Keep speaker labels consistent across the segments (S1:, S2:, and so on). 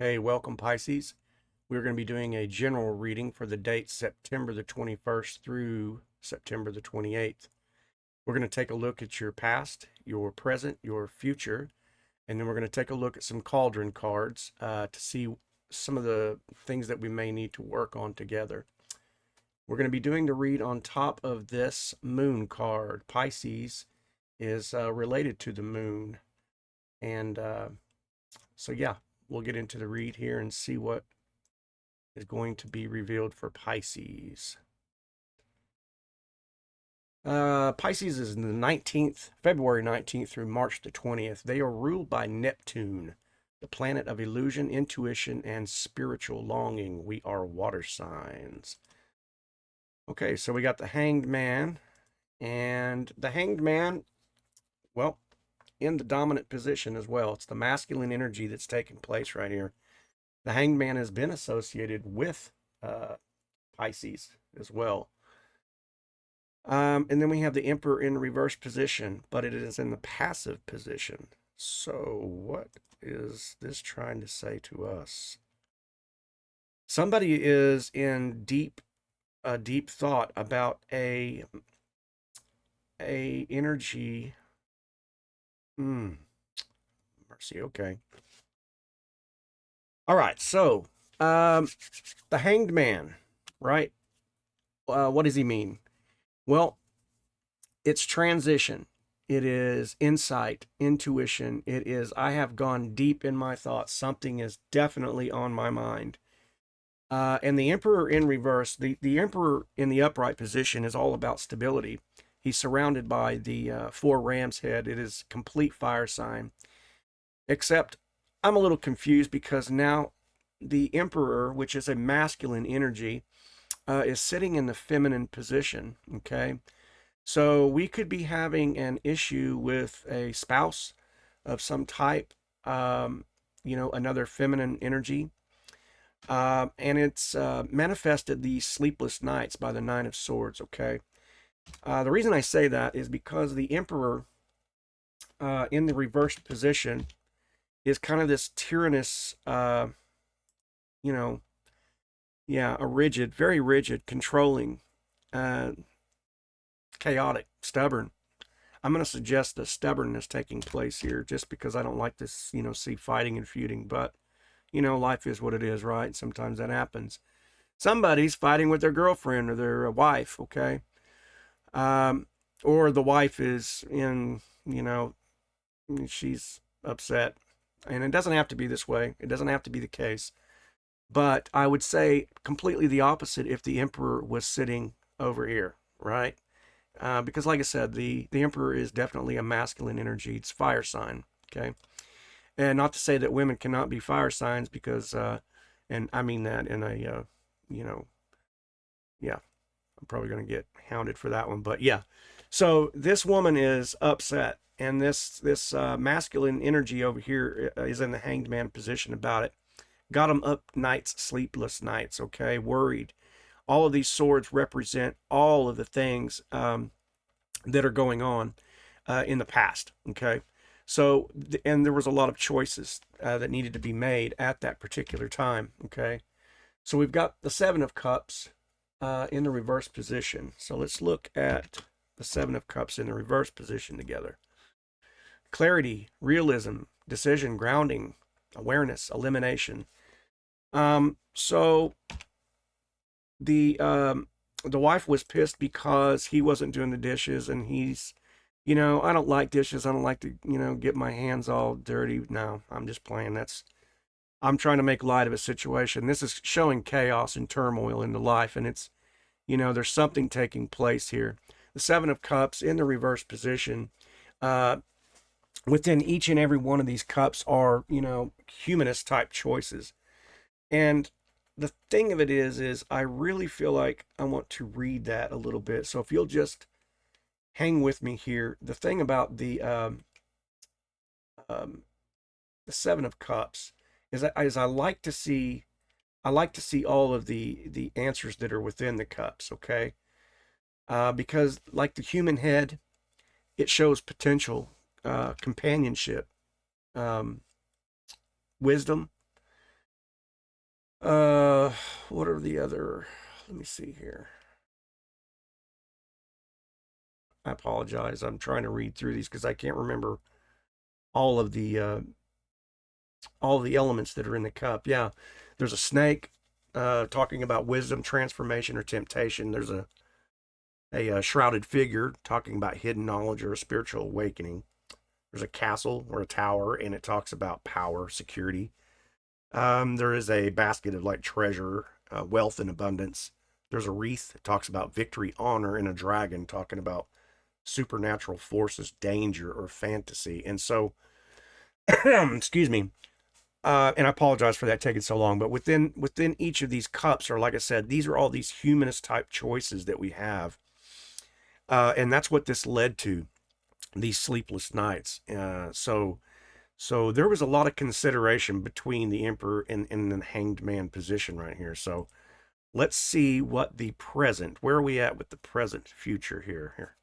S1: Hey, welcome Pisces. We're going to be doing a general reading for the date September the 21st through September the 28th. We're going to take a look at your past, your present, your future, and then we're going to take a look at some cauldron cards to see some of the things that we may need to work on together. We're going to be doing the read on top of this moon card. Pisces is related to the moon. And so, yeah, we'll get into the read here and see what is going to be revealed for Pisces. Pisces is the 19th, February 19th through March the 20th. They are ruled by Neptune, the planet of illusion, intuition, and spiritual longing. We are water signs. Okay, so we got the Hanged Man. And the Hanged Man, well, in the dominant position as well. It's the masculine energy that's taking place right here. The Hanged Man has been associated with Pisces as well. And then we have the Emperor in reverse position, but it is in the passive position. So what is this trying to say to us? Somebody is in deep thought about a energy. Mercy. Okay. All right. So the Hanged Man, right? What does he mean? Well, it's transition. It is insight, intuition. It is, I have gone deep in my thoughts. Something is definitely on my mind. And the Emperor in reverse, the Emperor in the upright position is all about stability. He's surrounded by the four ram's head. It is complete fire sign. Except I'm a little confused because now the Emperor, which is a masculine energy, is sitting in the feminine position. Okay. So we could be having an issue with a spouse of some type, another feminine energy. And it's manifested these sleepless nights by the Nine of Swords, okay? The reason I say that is because the Emperor in the reversed position is kind of this tyrannous, a rigid, very rigid, controlling, uh, chaotic, stubborn. I'm going to suggest the stubbornness taking place here just because I don't like to, see fighting and feuding. But, life is what it is, right? Sometimes that happens. Somebody's fighting with their girlfriend or their wife, okay? Or the wife is she's upset. And it doesn't have to be this way. It doesn't have to be the case. But I would say completely the opposite if the Emperor was sitting over here, right? Because like I said, the Emperor is definitely a masculine energy. It's fire sign, okay? And not to say that women cannot be fire signs because, and I mean that in a, yeah, I'm probably going to get hounded for that one, but yeah. So this woman is upset, and this masculine energy over here is in the Hanged Man position about it. Got him up nights, sleepless nights, okay, worried. All of these swords represent all of the things that are going on in the past, okay? So, and there was a lot of choices that needed to be made at that particular time, okay? So we've got the Seven of Cups in the reverse position. So let's look at the Seven of Cups in the reverse position together. Clarity, realism, decision, grounding, awareness, elimination. So the wife was pissed because he wasn't doing the dishes, and he's, I don't like dishes. I don't like to, get my hands all dirty. No, I'm just playing. I'm trying to make light of a situation. This is showing chaos and turmoil in the life, and it's, there's something taking place here. The Seven of Cups in the reverse position, within each and every one of these cups are, humanist type choices. And the thing of it is I really feel like I want to read that a little bit. So if you'll just hang with me here. The thing about um, the Seven of Cups is I like to see all of the answers that are within the cups. Okay, because like the human head, it shows potential, companionship, um, wisdom, Uh, what are the other? Let me see here. I apologize. I'm trying to read through these because I can't remember all of the uh, all of the elements that are in the cup. Yeah, there's a snake talking about wisdom, transformation, or temptation. There's a shrouded figure talking about hidden knowledge or a spiritual awakening. There's a castle or a tower, and it talks about power, security. There is a basket of like treasure, wealth, and abundance. There's a wreath that talks about victory, honor, and a dragon talking about supernatural forces, danger, or fantasy. And so, excuse me, and I apologize for that taking so long. But within each of these cups, or like I said, these are all these humanist type choices that we have, and that's what this led to. These sleepless nights. So there was a lot of consideration between the emperor and the hanged man position right here. So let's see what the present, where are we at with the present future here.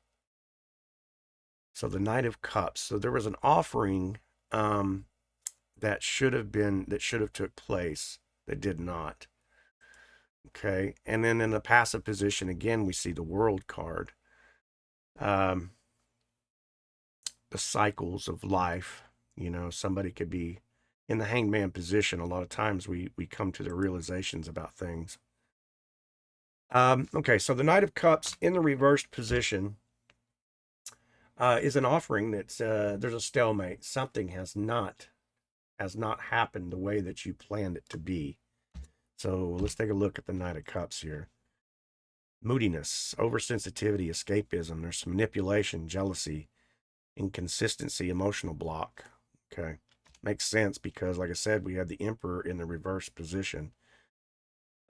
S1: So the Knight of Cups. So there was an offering that should have took place that did not. Okay. And then in the passive position, again, we see the World card. The cycles of life. You know, somebody could be in the hangman position. A lot of times we come to the realizations about things. Okay, so the Knight of Cups in the reversed position is an offering that's there's a stalemate. Something has not happened the way that you planned it to be. So let's take a look at the Knight of Cups here. Moodiness, oversensitivity, escapism. There's some manipulation, jealousy, inconsistency, emotional block. Okay, makes sense because, like I said, we had the Emperor in the reverse position.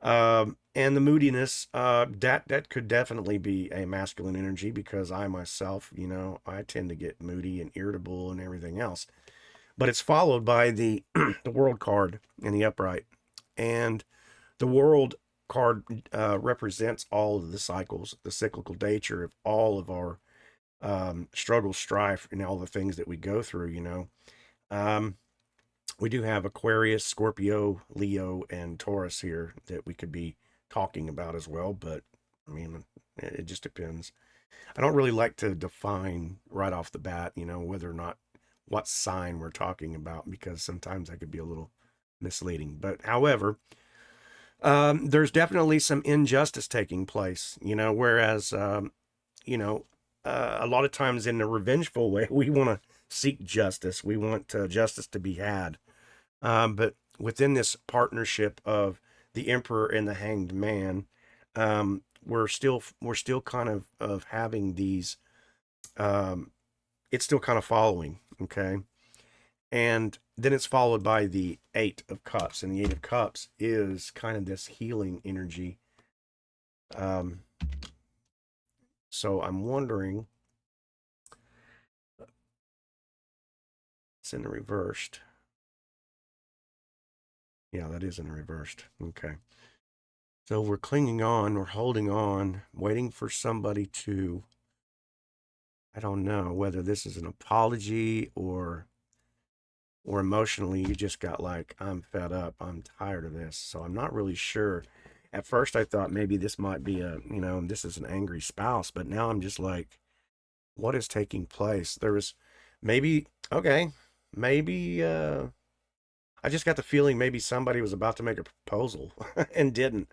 S1: And the moodiness, that could definitely be a masculine energy because I myself, you know, I tend to get moody and irritable and everything else. But it's followed by the the World card in the upright, and the World card represents all of the cycles, the cyclical nature of all of our struggle, strife, and all the things that we go through. You know, we do have Aquarius, Scorpio, Leo, and Taurus here that we could be talking about as well, but I mean, it just depends. I don't really like to define right off the bat, you know, whether or not what sign we're talking about because sometimes that could be a little misleading. But however, there's definitely some injustice taking place, you know, whereas, you know, a lot of times in a revengeful way, we want to seek justice. We want justice to be had. But within this partnership of the Emperor and the Hanged Man, we're still kind of having these. It's still kind of following, okay, and then it's followed by the Eight of Cups, and the Eight of Cups is kind of this healing energy. So I'm wondering, it's in the reversed. Yeah, that is in the reversed. Okay. So we're clinging on, we're holding on, waiting for somebody to, I don't know whether this is an apology or emotionally you just got like, I'm fed up, I'm tired of this. So I'm not really sure. At first I thought maybe this might be this is an angry spouse, but now I'm just like, what is taking place? There was maybe, okay, maybe I just got the feeling maybe somebody was about to make a proposal and didn't.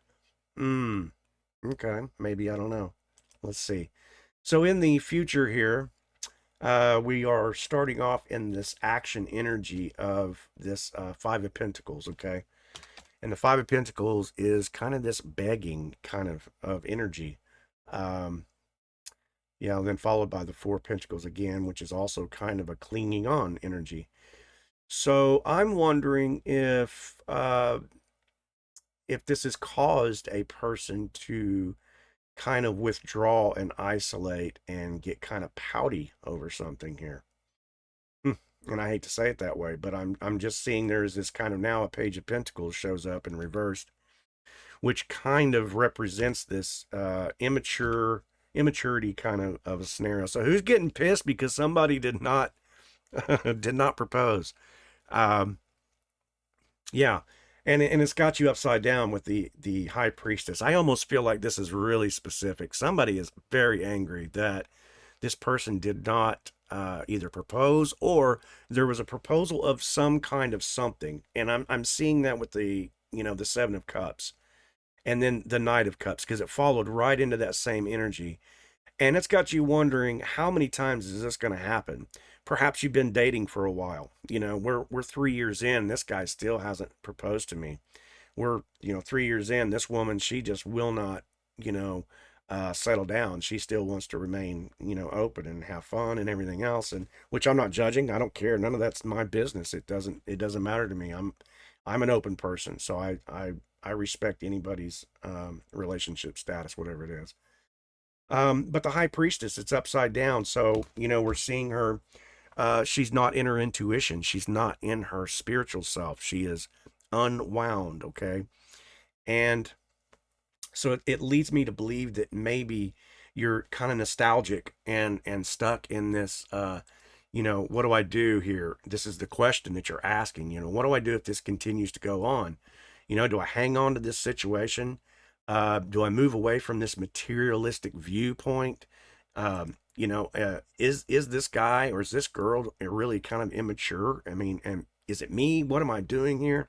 S1: Okay, maybe, I don't know. Let's see. So in the future here, we are starting off in this action energy of this Five of Pentacles, okay? And the Five of Pentacles is kind of this begging kind of energy. Yeah, then followed by the Four of Pentacles again, which is also kind of a clinging on energy. So I'm wondering if this has caused a person to kind of withdraw and isolate and get kind of pouty over something here. And I hate to say it that way, but I'm just seeing there's this kind of, now a Page of Pentacles shows up in reversed, which kind of represents this immaturity kind of a scenario. So who's getting pissed because somebody did not did not propose? Yeah. And it's got you upside down with the high priestess. I almost feel like this is really specific. Somebody is very angry that this person did not either propose, or there was a proposal of some kind of something. And I'm seeing that with the, the Seven of Cups and then the Knight of Cups, because it followed right into that same energy. And it's got you wondering, how many times is this going to happen? Perhaps you've been dating for a while. We're 3 years in. This guy still hasn't proposed to me. We're 3 years in. This woman, she just will not, settle down. She still wants to remain, open and have fun and everything else. And which I'm not judging. I don't care. None of that's my business. It doesn't matter to me. I'm an open person, so I respect anybody's relationship status, whatever it is. But the high priestess, it's upside down. So, we're seeing her. She's not in her intuition. She's not in her spiritual self. She is unwound. Okay. And so it leads me to believe that maybe you're kind of nostalgic and stuck in this, what do I do here? This is the question that you're asking. What do I do if this continues to go on? Do I hang on to this situation? Do I move away from this materialistic viewpoint? Is this guy or is this girl really kind of immature? I mean, and is it me? What am I doing here?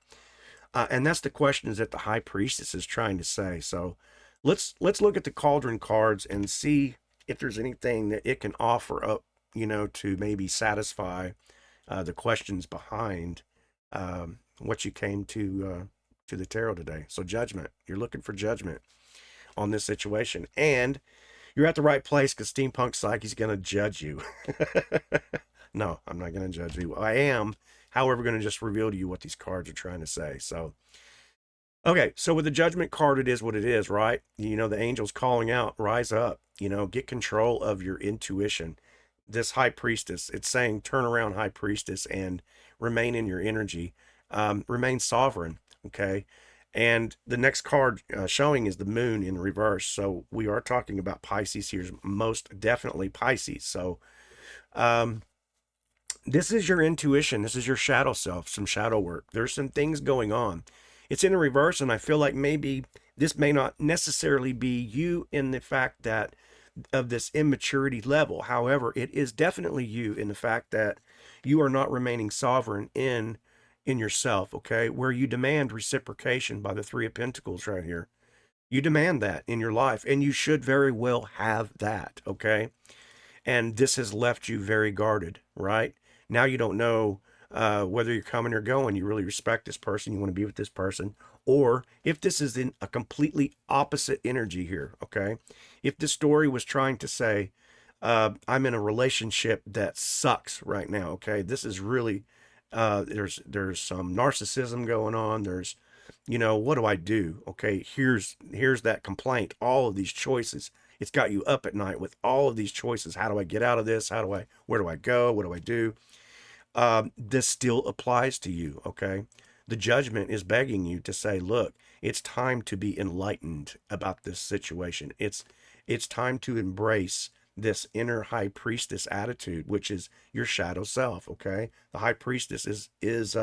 S1: And that's the questions that the high priestess is trying to say. So let's look at the cauldron cards and see if there's anything that it can offer up, to maybe satisfy the questions behind what you came to the tarot today. So judgment. You're looking for judgment on this situation, and you're at the right place, because Steampunk Psyche's going to judge you. No, I'm not going to judge you. I am, however, going to just reveal to you what these cards are trying to say. So, okay, so with the judgment card, it is what it is, right? The angel's calling out, rise up, get control of your intuition. This high priestess, it's saying, turn around, high priestess, and remain in your energy. Remain sovereign, okay? And the next card showing is the moon in reverse. So we are talking about Pisces here, most definitely Pisces. So this is your intuition. This is your shadow self, some shadow work. There's some things going on. It's in a reverse, and I feel like maybe this may not necessarily be you in the fact that of this immaturity level. However, it is definitely you in the fact that you are not remaining sovereign in yourself, okay? Where you demand reciprocation by the Three of Pentacles right here. You demand that in your life, and you should very well have that, okay? And this has left you very guarded, right? Now you don't know whether you're coming or going. You really respect this person. You want to be with this person. Or if this is in a completely opposite energy here, okay? If this story was trying to say, I'm in a relationship that sucks right now, okay? This is really, there's some narcissism going on. There's, what do I do? Okay, here's that complaint. All of these choices. It's got you up at night with all of these choices. How do I get out of this? Where do I go? What do I do? This still applies to you, okay? The judgment is begging you to say, look, it's time to be enlightened about this situation. It's time to embrace this inner high priestess attitude, which is your shadow self, okay? The high priestess is she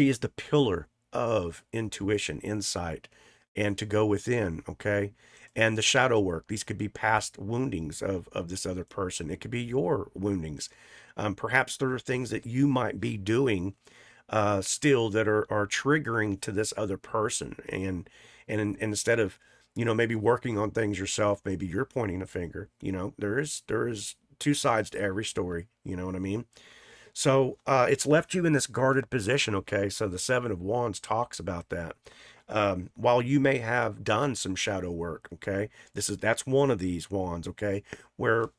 S1: is the pillar of intuition, insight, and to go within, okay? And the shadow work, these could be past woundings of this other person. It could be your woundings. Perhaps there are things that you might be doing still that are triggering to this other person. And instead of, maybe working on things yourself, maybe you're pointing a finger. There is two sides to every story. You know what I mean? So it's left you in this guarded position, okay? So the Seven of Wands talks about that. While you may have done some shadow work, okay? That's one of these wands, okay? Where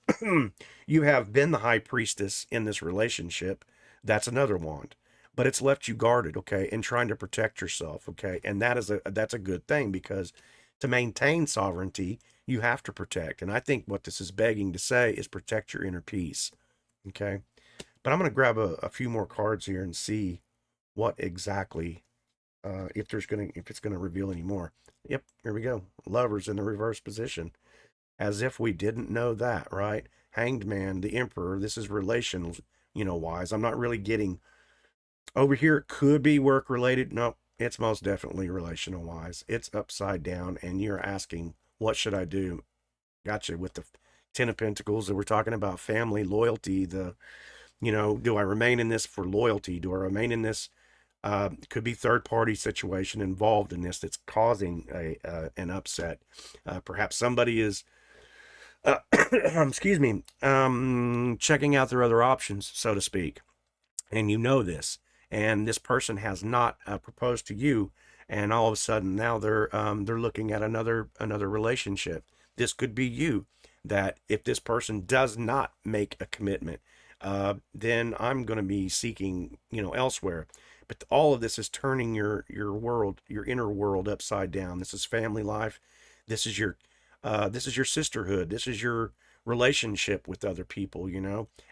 S1: you have been the high priestess in this relationship. That's another wand. But it's left you guarded, okay? And trying to protect yourself, okay? And that's a good thing, because to maintain sovereignty, you have to protect. And I think what this is begging to say is protect your inner peace, okay? But I'm going to grab a few more cards here and see what exactly, if it's going to reveal any more. Yep, here we go. Lovers in the reverse position. As if we didn't know that, right? Hanged Man, the Emperor. This is relational, wise. I'm not really getting Over here, it could be work related. No, it's most definitely relational wise. It's upside down, and you're asking, what should I do? Gotcha. With the Ten of Pentacles, that we're talking about family, loyalty, do I remain in this for loyalty? Do I remain in this? Could be third party situation involved in this that's causing an upset. Perhaps somebody is, excuse me, checking out their other options, so to speak, and you know this, and this person has not proposed to you, and all of a sudden now they're looking at another relationship. This could be you. That if this person does not make a commitment, then I'm going to be seeking, elsewhere. But all of this is turning your world, your inner world, upside down. This is family life. This is your sisterhood. This is your relationship with other people,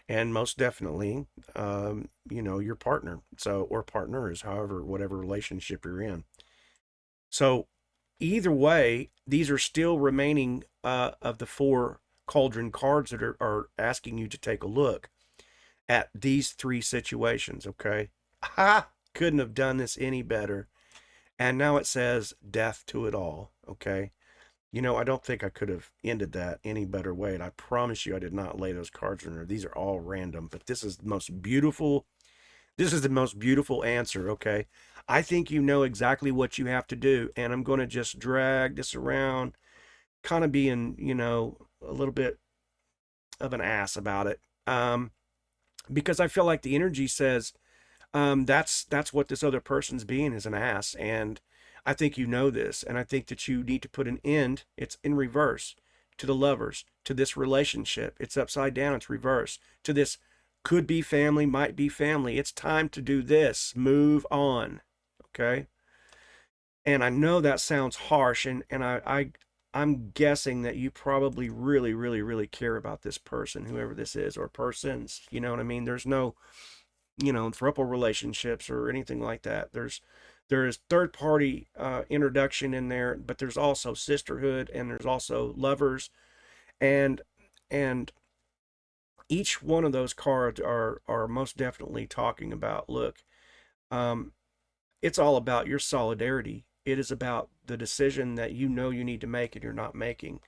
S1: and most definitely, your partner. So, or partners, however, whatever relationship you're in. So either way, these are still remaining of the four cauldron cards that are asking you to take a look at these three situations. Okay. Ha! Couldn't have done this any better. And now it says death to it all. Okay. I don't think I could have ended that any better way. And I promise you, I did not lay those cards in there. These are all random, but this is the most beautiful. This is the most beautiful answer. Okay. I think you know exactly what you have to do. And I'm going to just drag this around, kind of being, a little bit of an ass about it. Because I feel like the energy says, that's what this other person's being, is an ass. And I think you know this, and I think that you need to put an end. It's in reverse to the lovers, to this relationship. It's upside down. It's reverse to this. Could be family, might be family. It's time to do this. Move on. Okay. And I know that sounds harsh, and I'm guessing that you probably really, really, really care about this person, whoever this is, or persons. You know what I mean? There's no, throuple relationships or anything like that. There is third party introduction in there, but there's also sisterhood, and there's also lovers, and and each one of those cards are most definitely talking about, look, um, it's all about your solidarity. It is about the decision that you know you need to make and you're not making.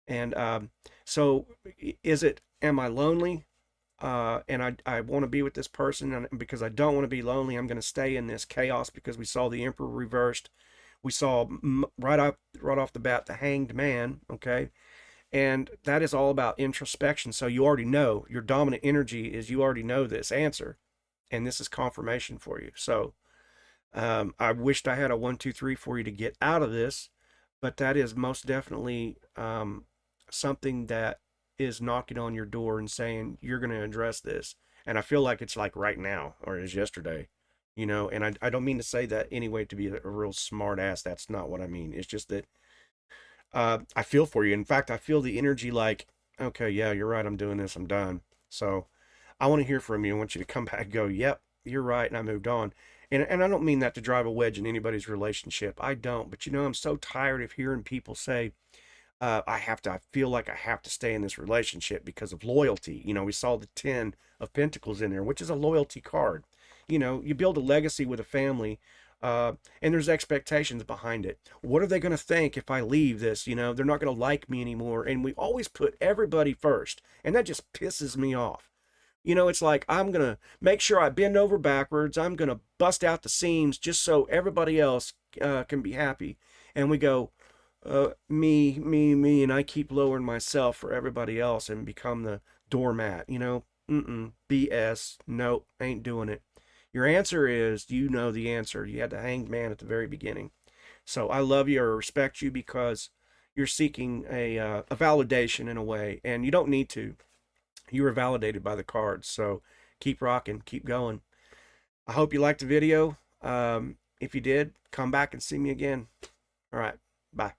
S1: And so, is it? Am I lonely? And I want to be with this person, and because I don't want to be lonely, I'm going to stay in this chaos, because we saw the Emperor reversed. We saw right off the bat the Hanged Man. Okay, and that is all about introspection. So you already know, your dominant energy is, you already know this answer, and this is confirmation for you. So I wished I had a 1, 2, 3 for you to get out of this, but that is most definitely something that is knocking on your door and saying you're going to address this. And I feel like it's like right now, or is yesterday, and I don't mean to say that anyway to be a real smart ass. That's not what I mean. It's just that I feel for you. In fact, I feel the energy like, okay, yeah, you're right. I'm doing this. I'm done. So I want to hear from you. I want you to come back and go, yep, you're right. And I moved on. And I don't mean that to drive a wedge in anybody's relationship. I don't. But I'm so tired of hearing people say, I feel like I have to stay in this relationship because of loyalty. We saw the 10 of Pentacles in there, which is a loyalty card. You build a legacy with a family, and there's expectations behind it. What are they going to think if I leave this? They're not going to like me anymore. And we always put everybody first, and that just pisses me off. It's like, I'm going to make sure I bend over backwards. I'm going to bust out the seams just so everybody else can be happy. And we go, me, and I keep lowering myself for everybody else and become the doormat, BS. Nope, ain't doing it. Your answer is, the answer. You had the Hanged Man at the very beginning. So I love you, or respect you, because you're seeking a validation in a way, and you don't need to. You were validated by the cards. So keep rocking, keep going. I hope you liked the video. If you did, come back and see me again. All right, bye.